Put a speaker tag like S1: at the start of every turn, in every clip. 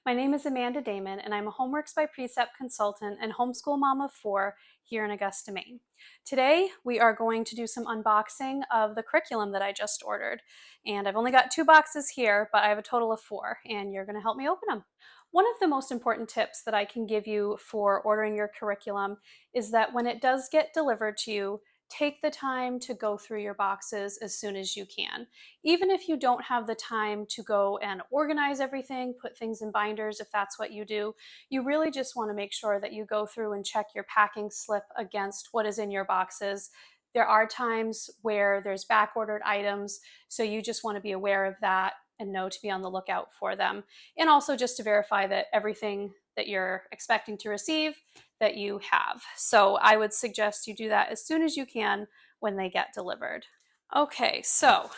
S1: My name is Amanda Damon, and I'm a Homeworks by Precept consultant and homeschool mom of 4 here in Augusta, Maine. Today, we are going to do some unboxing of the curriculum that I just ordered. And I've only got 2 boxes here, but I have a total of 4, and you're going to help me open them. One of the most important tips that I can give you for ordering your curriculum is that when it does get delivered to you, take the time to go through your boxes as soon as you can. Even if you don't have the time to go and organize everything, put things in binders if that's what you do, you really just want to make sure that you go through and check your packing slip against what is in your boxes. There are times where there's back-ordered items, so you just want to be aware of that and know to be on the lookout for them. And also just to verify that everything that you're expecting to receive that you have. So I would suggest you do that as soon as you can when they get delivered. Okay, so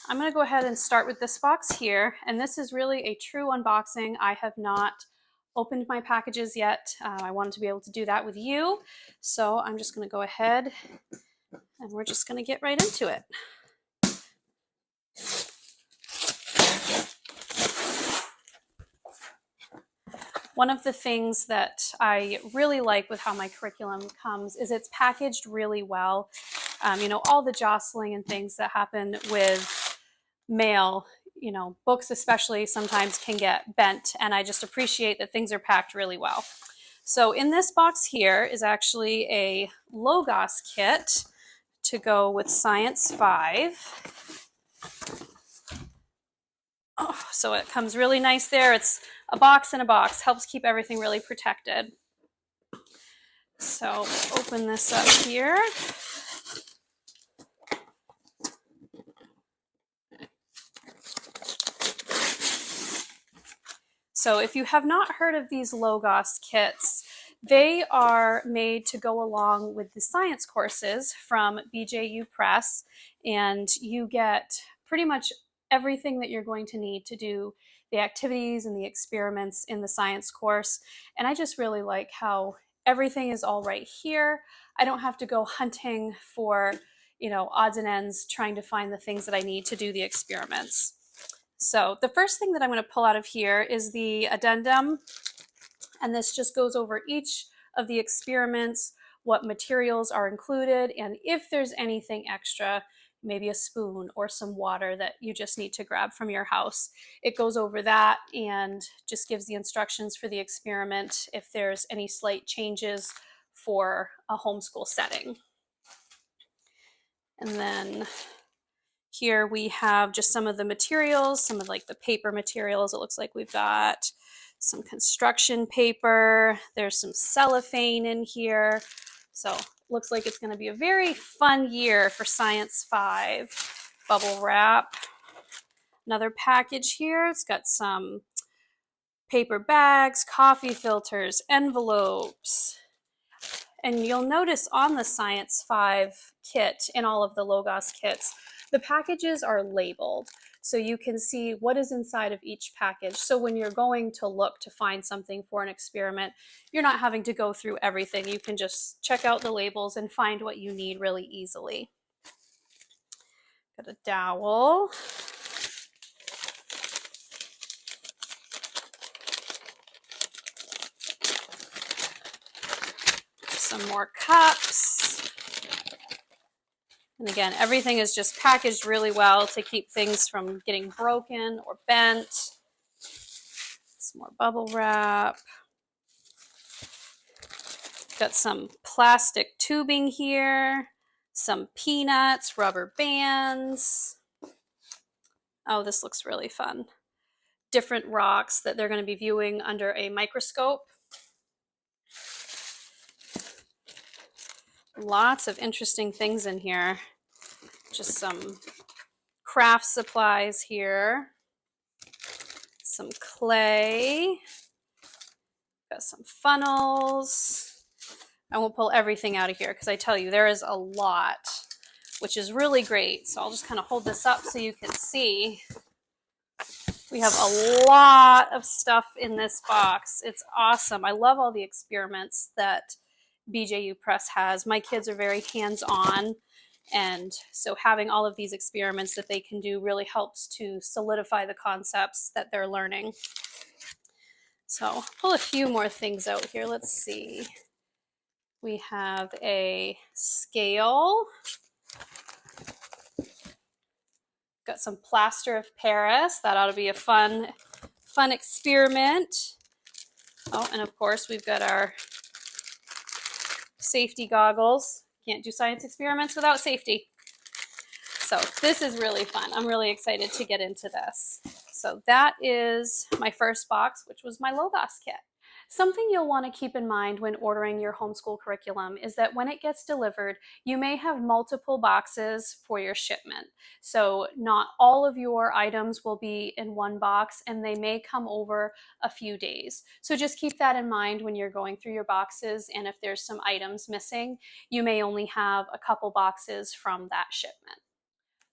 S1: I'm going to go ahead and start with this box here, and this is really a true unboxing. I have not opened my packages yet. I wanted to be able to do that with you, so I'm just going to go ahead and we're just going to get right into it. One of the things that I really like with how my curriculum comes is it's packaged really well. You know, all the jostling and things that happen with mail, you know, books especially sometimes can get bent, and I just appreciate that things are packed really well. So in this box here is actually a Logos kit to go with Science 5. Oh, so it comes really nice there. It's a box in a box, helps keep everything really protected. So open this up here. So if you have not heard of these Logos kits, they are made to go along with the science courses from BJU Press, and you get pretty much everything that you're going to need to do the activities and the experiments in the science course. And I just really like how everything is all right here. I don't have to go hunting for, you know, odds and ends trying to find the things that I need to do the experiments. So the first thing that I'm going to pull out of here is the addendum, and this just goes over each of the experiments, what materials are included, and if there's anything extra, maybe a spoon or some water that you just need to grab from your house. It goes over that and just gives the instructions for the experiment if there's any slight changes for a homeschool setting. And then here we have just some of the materials, some of like the paper materials. It looks like we've got some construction paper. There's some cellophane in here. So looks like it's going to be a very fun year for Science 5. Bubble wrap. Another package here. It's got some paper bags, coffee filters, envelopes. And you'll notice on the Science 5 kit, in all of the Logos kits, the packages are labeled, so you can see what is inside of each package. So when you're going to look to find something for an experiment, you're not having to go through everything. You can just check out the labels and find what you need really easily. Got a dowel. Some more cups. And again, everything is just packaged really well to keep things from getting broken or bent. Some more bubble wrap. Got some plastic tubing here, some peanuts, rubber bands. Oh, this looks really fun. Different rocks that they're going to be viewing under a microscope. Lots of interesting things in here. Just some craft supplies here. Some clay. Got some funnels. I won't pull everything out of here because I tell you there is a lot, which is really great. So I'll just kind of hold this up so you can see. We have a lot of stuff in this box. It's awesome. I love all the experiments that BJU Press has. My kids are very hands-on, and so having all of these experiments that they can do really helps to solidify the concepts that they're learning. So I'll pull a few more things out here. Let's see. We have a scale. Got some plaster of Paris. That ought to be a fun experiment. Oh, and of course we've got our safety goggles. Can't do science experiments without safety. So this is really fun. I'm really excited to get into this. So that is my first box, which was my Logos kit. Something you'll want to keep in mind when ordering your homeschool curriculum is that when it gets delivered, you may have multiple boxes for your shipment. So not all of your items will be in one box, and they may come over a few days. So just keep that in mind when you're going through your boxes, and if there's some items missing, you may only have a couple boxes from that shipment.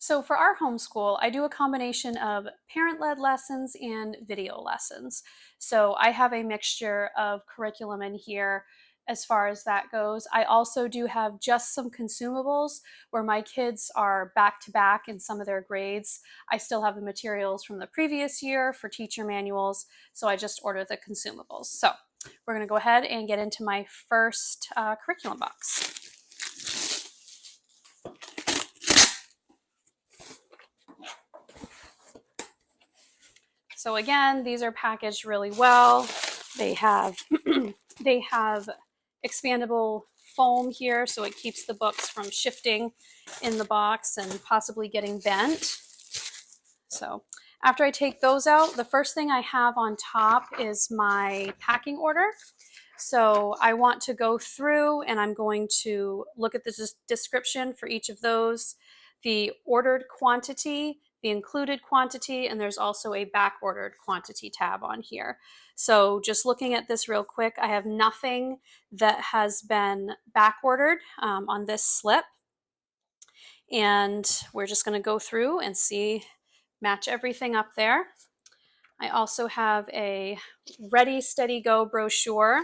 S1: So for our homeschool, I do a combination of parent-led lessons and video lessons. So I have a mixture of curriculum in here as far as that goes. I also do have just some consumables where my kids are back to back in some of their grades. I still have the materials from the previous year for teacher manuals, so I just order the consumables. So we're going to go ahead and get into my first curriculum box. So again, these are packaged really well. They have they have expandable foam here, so it keeps the books from shifting in the box and possibly getting bent. So after I take those out, the first thing I have on top is my packing order. So I want to go through and I'm going to look at the description for each of those, the ordered quantity, the included quantity, and there's also a back ordered quantity tab on here. So just looking at this real quick, I have nothing that has been back ordered on this slip. And we're just going to go through and see, match everything up there. I also have a Ready, Steady, Go brochure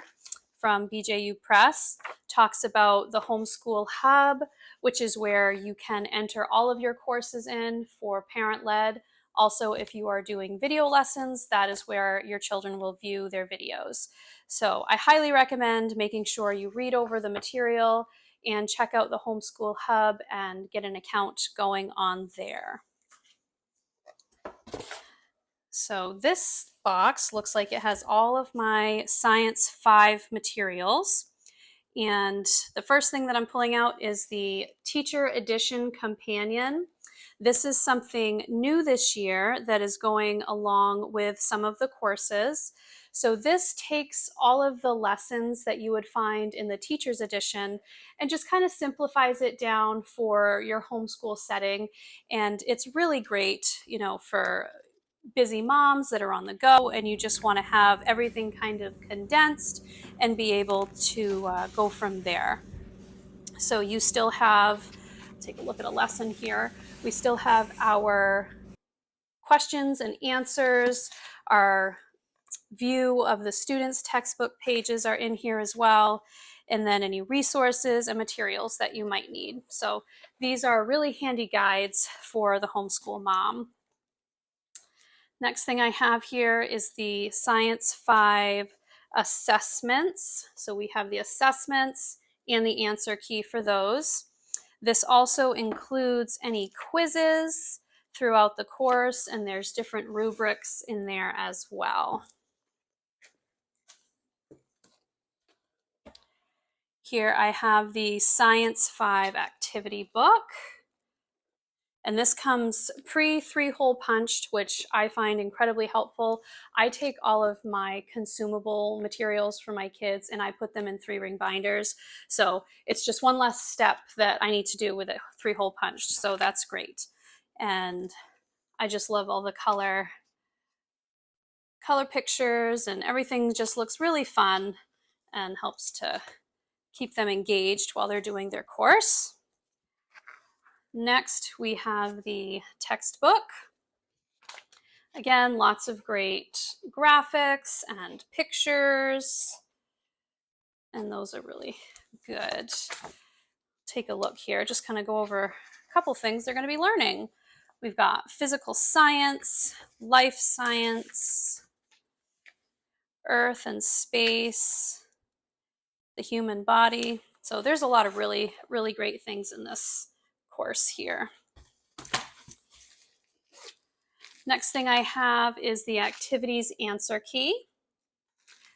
S1: from BJU Press. Talks about the Homeschool Hub, which is where you can enter all of your courses in for parent-led. Also, if you are doing video lessons, that is where your children will view their videos. So I highly recommend making sure you read over the material and check out the Homeschool Hub and get an account going on there. So this box looks like it has all of my Science 5 materials. And the first thing that I'm pulling out is the Teacher Edition Companion. This is something new this year that is going along with some of the courses. So this takes all of the lessons that you would find in the Teacher's Edition and just kind of simplifies it down for your homeschool setting. And it's really great, you know, for busy moms that are on the go and you just want to have everything kind of condensed and be able to go from there. So you still have, take a look at a lesson here, we still have our questions and answers, our view of the students' textbook pages are in here as well, and then any resources and materials that you might need. So these are really handy guides for the homeschool mom. Next thing I have here is the Science 5 assessments. So we have the assessments and the answer key for those. This also includes any quizzes throughout the course, and there's different rubrics in there as well. Here I have the Science 5 activity book. And this comes pre-3-hole punched, which I find incredibly helpful. I take all of my consumable materials for my kids and I put them in 3-ring binders. So it's just one less step that I need to do with it 3-hole punched. So that's great. And I just love all the color pictures, and everything just looks really fun and helps to keep them engaged while they're doing their course. Next, we have the textbook. Again, lots of great graphics and pictures, and those are really good. Take a look here, just kind of go over a couple things they're going to be learning. We've got physical science, life science, Earth and space, the human body. So there's a lot of really, really great things in this course here. Next thing I have is the activities answer key.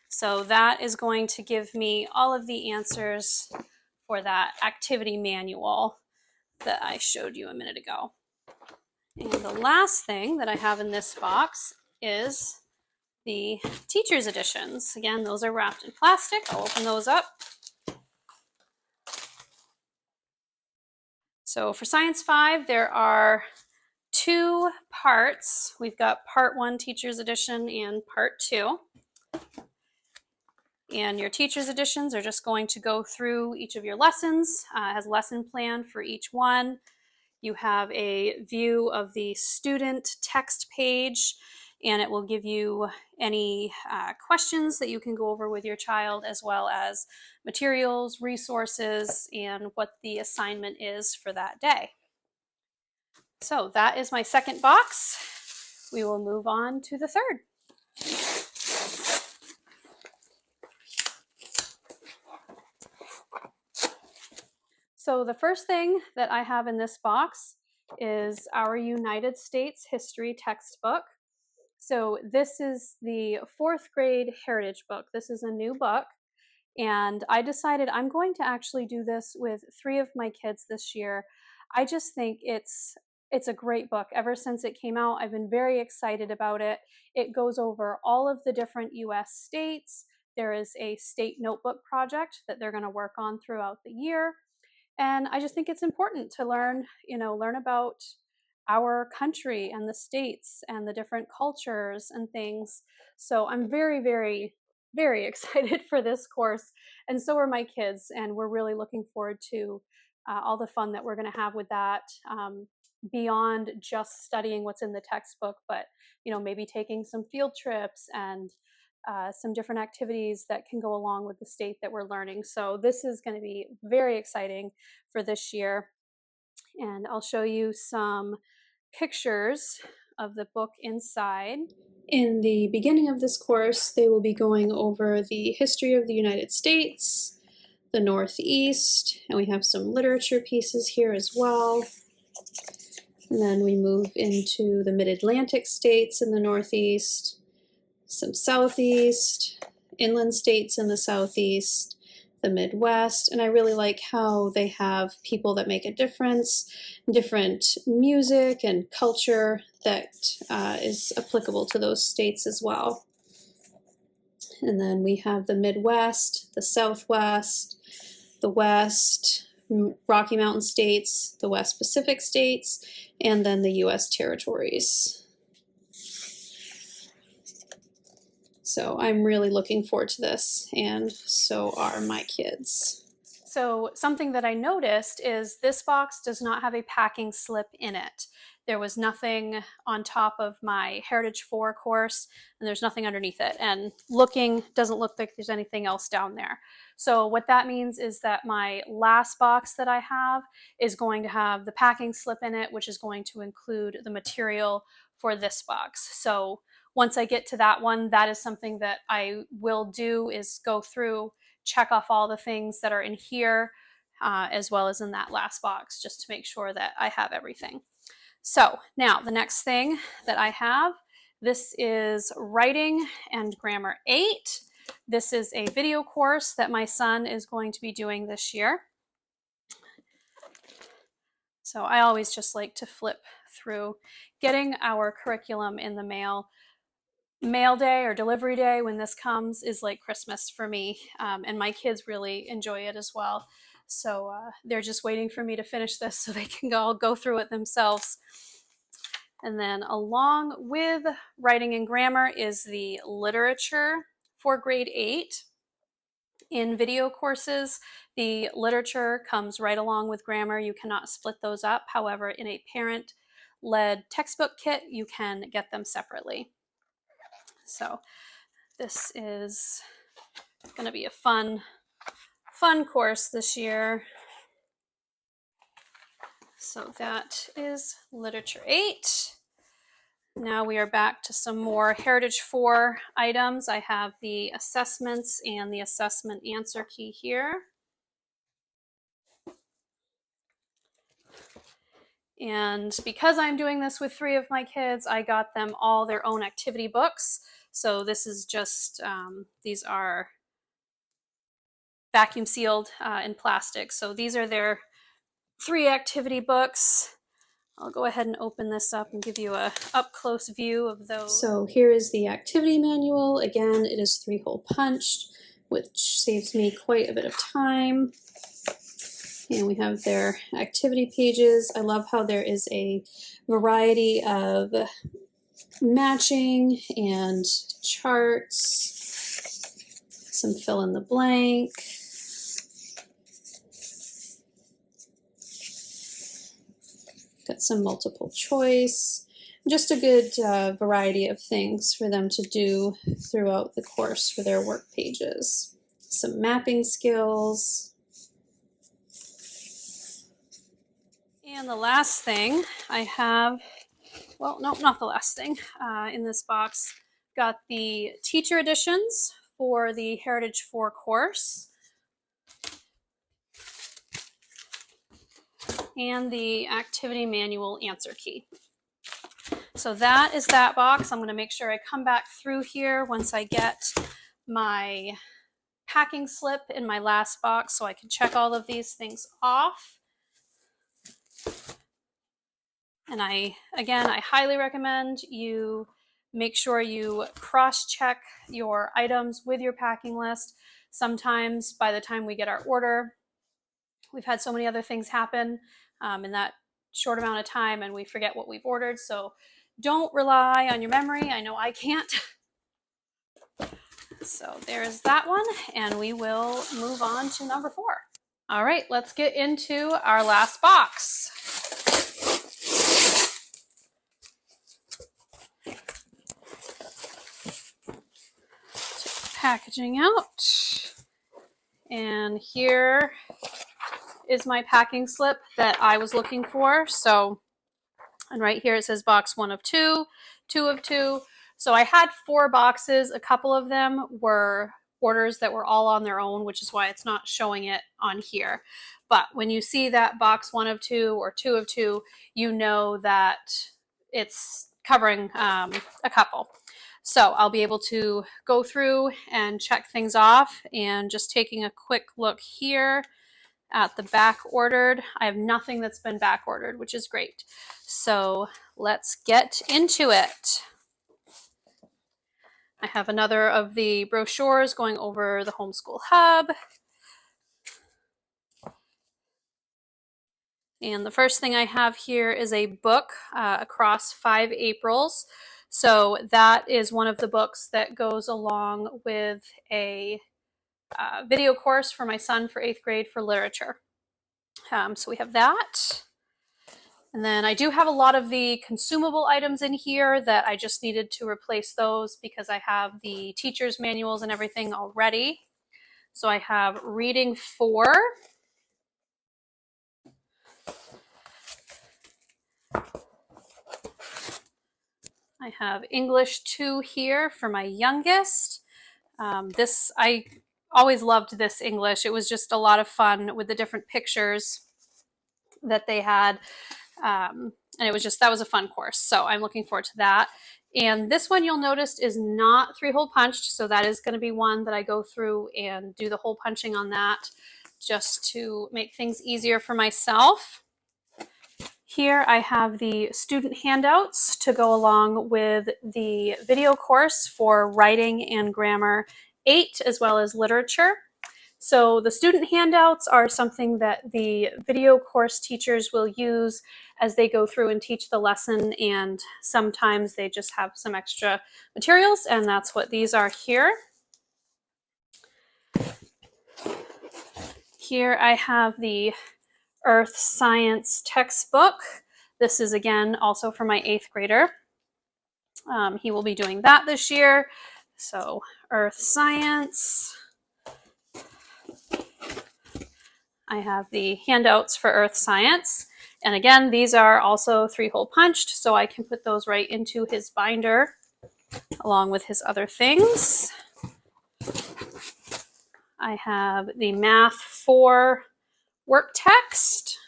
S1: So that is going to give me all of the answers for that activity manual that I showed you a minute ago. And the last thing that I have in this box is the teacher's editions. Again, those are wrapped in plastic. I'll open those up. So for Science 5, there are 2 parts. We've got part 1 teacher's edition and part 2. And your teacher's editions are just going to go through each of your lessons. It has a lesson plan for each one. You have a view of the student text page, and it will give you any questions that you can go over with your child, as well as materials, resources, and what the assignment is for that day. So that is my second box. We will move on to the third. So the first thing that I have in this box is our United States History textbook. So this is the 4th grade heritage book. This is a new book, and I decided I'm going to actually do this with 3 of my kids this year. I just think it's a great book. Ever since it came out, I've been very excited about it. It goes over all of the different US states. There is a state notebook project that they're going to work on throughout the year. And I just think it's important to learn about our country and the states and the different cultures and things. So I'm very, very, very excited for this course. And so are my kids. And we're really looking forward to all the fun that we're going to have with that, beyond just studying what's in the textbook, but maybe taking some field trips and some different activities that can go along with the state that we're learning. So this is going to be very exciting for this year. And I'll show you some pictures of the book inside. In the beginning of this course, they will be going over the history of the United States, the Northeast, and we have some literature pieces here as well. And then we move into the Mid-Atlantic states in the Northeast, some Southeast, inland states in the Southeast, the Midwest, and I really like how they have people that make a difference, different music and culture that is applicable to those states as well. And then we have the Midwest, the Southwest, the West, Rocky Mountain states, the West Pacific states, and then the US territories. So I'm really looking forward to this, and so are my kids. So something that I noticed is this box does not have a packing slip in it. There was nothing on top of my Heritage 4 course, and there's nothing underneath it. And looking, doesn't look like there's anything else down there. So what that means is that my last box that I have is going to have the packing slip in it, which is going to include the material for this box. So once I get to that one, that is something that I will do, is go through, check off all the things that are in here, as well as in that last box, just to make sure that I have everything. So now the next thing that I have, this is Writing and Grammar 8. This is a video course that my son is going to be doing this year. So I always just like to flip through. Getting our curriculum in the mail day or delivery day when this comes is like Christmas for me, and my kids really enjoy it as well. So they're just waiting for me to finish this so they can all go through it themselves. And then along with Writing and Grammar is the literature for grade 8. In video courses, the literature comes right along with grammar. You cannot split those up. However, in a parent-led textbook kit, you can get them separately. So this is going to be a fun course this year. So that is Literature 8. Now we are back to some more Heritage 4 items. I have the assessments and the assessment answer key here. And because I'm doing this with 3 of my kids, I got them all their own activity books. So this is just, these are vacuum sealed in plastic. So these are their 3 activity books. I'll go ahead and open this up and give you a up-close view of those. So here is the activity manual. Again, it is 3-hole punched, which saves me quite a bit of time. And we have their activity pages. I love how there is a variety of matching and charts, some fill in the blank. Got some multiple choice, just a good variety of things for them to do throughout the course for their work pages. Some mapping skills. And the last thing I have, well, no, not the last thing in this box, got the teacher editions for the Heritage 4 course. And the activity manual answer key. So that is that box. I'm going to make sure I come back through here once I get my packing slip in my last box so I can check all of these things off. And I highly recommend you make sure you cross-check your items with your packing list. Sometimes by the time we get our order, we've had so many other things happen in that short amount of time and we forget what we've ordered. So don't rely on your memory. I know I can't. So there's that one, and we will move on to number 4. All right, let's get into our last box. Take the packaging out. And here is my packing slip that I was looking for. So, and right here it says box 1 of 2, 2 of 2. So I had 4 boxes. A couple of them were orders that were all on their own, which is why it's not showing it on here. But when you see that box 1 of 2 or 2 of 2, you know that it's covering a couple. So I'll be able to go through and check things off, and just taking a quick look here at the back ordered. I have nothing that's been back ordered, which is great. So let's get into it. I have another of the brochures going over the Homeschool Hub. And the first thing I have here is a book across 5 Aprils. So that is one of the books that goes along with a video course for my son for 8th grade for literature. So we have that. And then I do have a lot of the consumable items in here that I just needed to replace those because I have the teacher's manuals and everything already. So I have Reading 4. I have English 2 here for my youngest. I always loved this English. It was just a lot of fun with the different pictures that they had. And it was just, that was a fun course. So I'm looking forward to that. And this one you'll notice is not 3-hole punched. So that is going to be one that I go through and do the hole punching on that just to make things easier for myself. Here I have the student handouts to go along with the video course for Writing and Grammar 8, as well as literature. So the student handouts are something that the video course teachers will use as they go through and teach the lesson, and sometimes they just have some extra materials, and that's what these are here. Here I have the Earth Science textbook. This is again also for my 8th grader. He will be doing that this year. So Earth Science. I have the handouts for Earth Science. And again, these are also 3-hole punched, so I can put those right into his binder along with his other things. I have the Math 4 work text.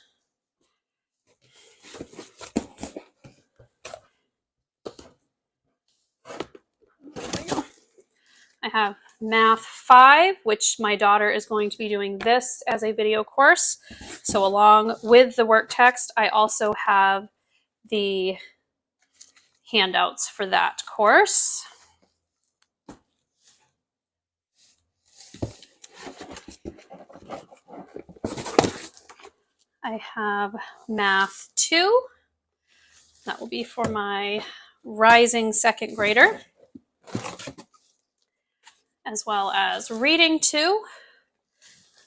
S1: I have Math 5, which my daughter is going to be doing this as a video course. So along with the work text, I also have the handouts for that course. I have Math 2. That will be for my rising second grader. As well as Reading 2.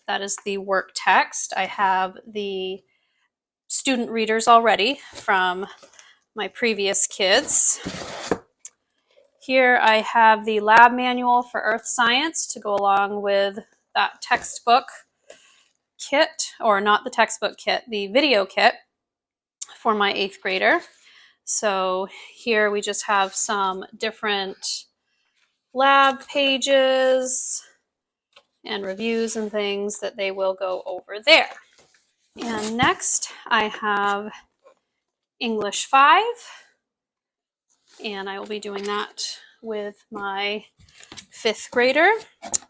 S1: That is the work text. I have the student readers already from my previous kids. Here I have the lab manual for earth science to go along with that textbook kit, or not the textbook kit, the video kit for my 8th grader. So here we just have some different lab pages and reviews and things that they will go over there. And next I have English 5, and I will be doing that with my 5th grader.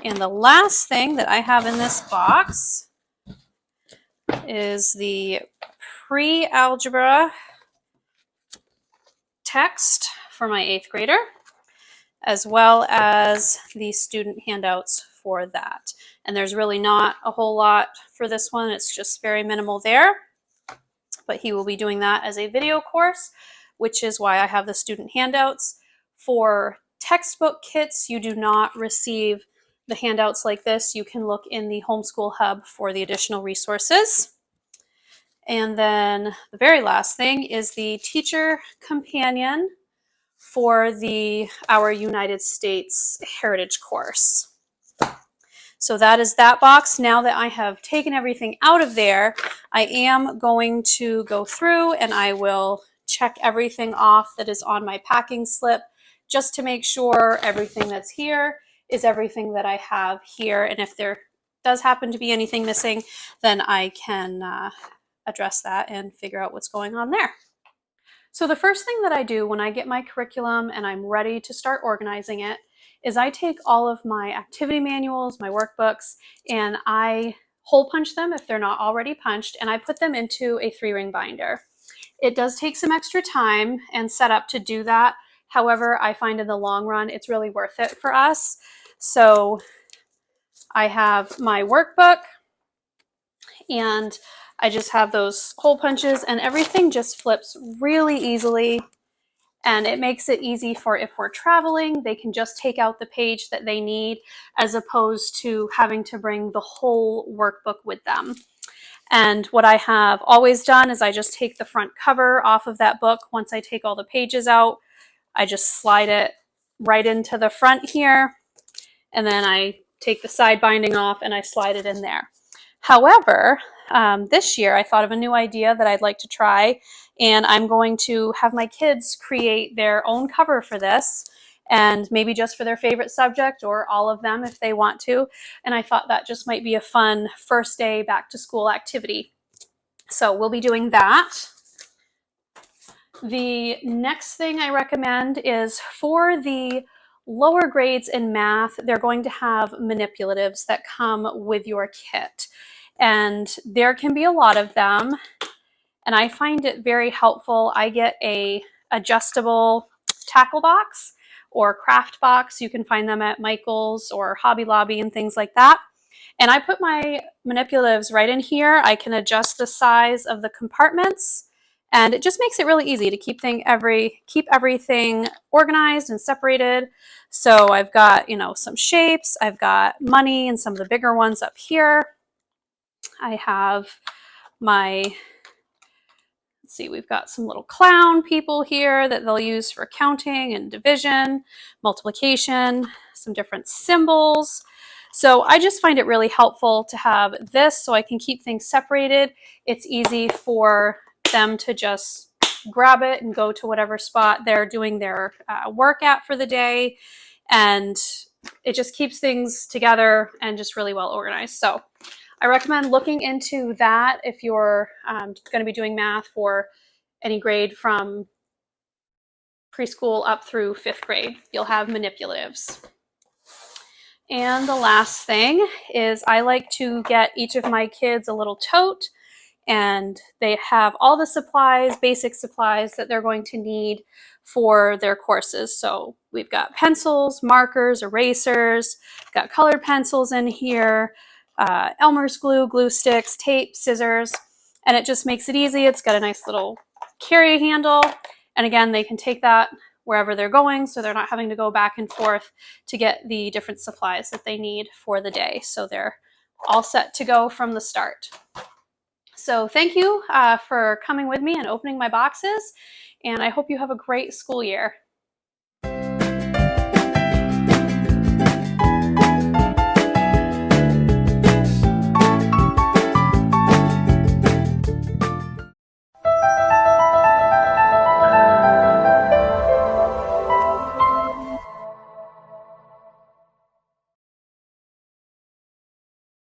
S1: And the last thing that I have in this box is the pre-algebra text for my 8th grader, as well as the student handouts for that. And there's really not a whole lot for this one. It's just very minimal there. But he will be doing that as a video course, which is why I have the student handouts. For textbook kits, you do not receive the handouts like this. You can look in the Homeschool Hub for the additional resources. And then the very last thing is the teacher companion for our United States Heritage course. So that is that box. Now that I have taken everything out of there, I am going to go through and I will check everything off that is on my packing slip, just to make sure everything that's here is everything that I have here. And if there does happen to be anything missing, then I can address that and figure out what's going on there. So the first thing that I do when I get my curriculum and I'm ready to start organizing it is I take all of my activity manuals, my workbooks, and I hole punch them if they're not already punched, and I put them into a 3-ring binder. It does take some extra time and setup to do that. However, I find in the long run, it's really worth it for us. So I have my workbook, and I just have those hole punches, and everything just flips really easily. And it makes it easy for if we're traveling, they can just take out the page that they need, as opposed to having to bring the whole workbook with them. And what I have always done is I just take the front cover off of that book. Once I take all the pages out, I just slide it right into the front here. And then I take the side binding off and I slide it in there. However, this year I thought of a new idea that I'd like to try, and I'm going to have my kids create their own cover for this, and maybe just for their favorite subject or all of them if they want to. And I thought that just might be a fun first day back to school activity. So we'll be doing that. The next thing I recommend is for the lower grades in math, they're going to have manipulatives that come with your kit. And there can be a lot of them, and I find it very helpful. I get a adjustable tackle box or craft box. You can find them at Michael's or Hobby Lobby and things like that. And I put my manipulatives right in here. I can adjust the size of the compartments, and it just makes it really easy to keep everything organized and separated. So I've got, some shapes. I've got money and some of the bigger ones up here. I have let's see, we've got some little clown people here that they'll use for counting and division, multiplication, some different symbols. So I just find it really helpful to have this so I can keep things separated. It's easy for them to just grab it and go to whatever spot they're doing their work at for the day. And it just keeps things together and just really well organized. So I recommend looking into that if you're going to be doing math for any grade from preschool up through 5th grade. You'll have manipulatives. And the last thing is I like to get each of my kids a little tote, and they have all the supplies, basic supplies that they're going to need for their courses. So we've got pencils, markers, erasers, got colored pencils in here, Elmer's glue, glue sticks, tape, scissors, and it just makes it easy. It's got a nice little carry handle, and again, they can take that wherever they're going, so they're not having to go back and forth to get the different supplies that they need for the day. So they're all set to go from the start. So thank you for coming with me and opening my boxes, and I hope you have a great school year.